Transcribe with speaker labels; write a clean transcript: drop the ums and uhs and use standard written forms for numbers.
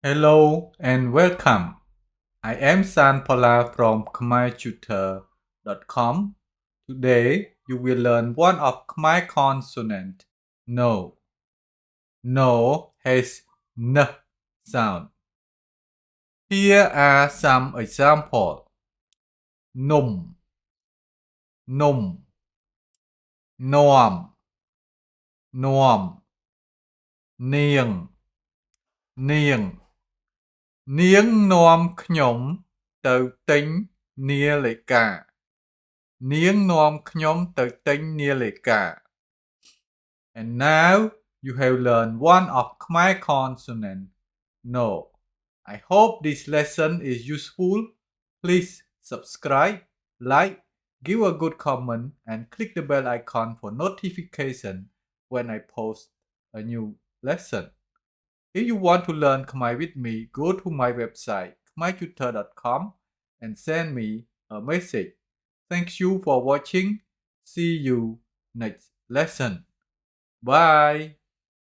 Speaker 1: Hello and welcome. I am Phalla from khmertutor.com. Today you will learn one of Khmer consonant, no. No has n sound. Here are some examples. Num, num, norm, norm, niềng, niềng. នាងនាំខ្ញុំទៅទិញនាឡិកានាងនាំខ្ញុំទៅទិញនាឡិកា And now you have learned one of Khmer consonant no. I hope this lesson is useful. Please subscribe, like, give a good comment and click the bell icon for notification when I post a new lesson. If you want to learn Khmer with me, go to my website khmertutor.com and send me a message. Thank you for watching. See you next lesson. Bye.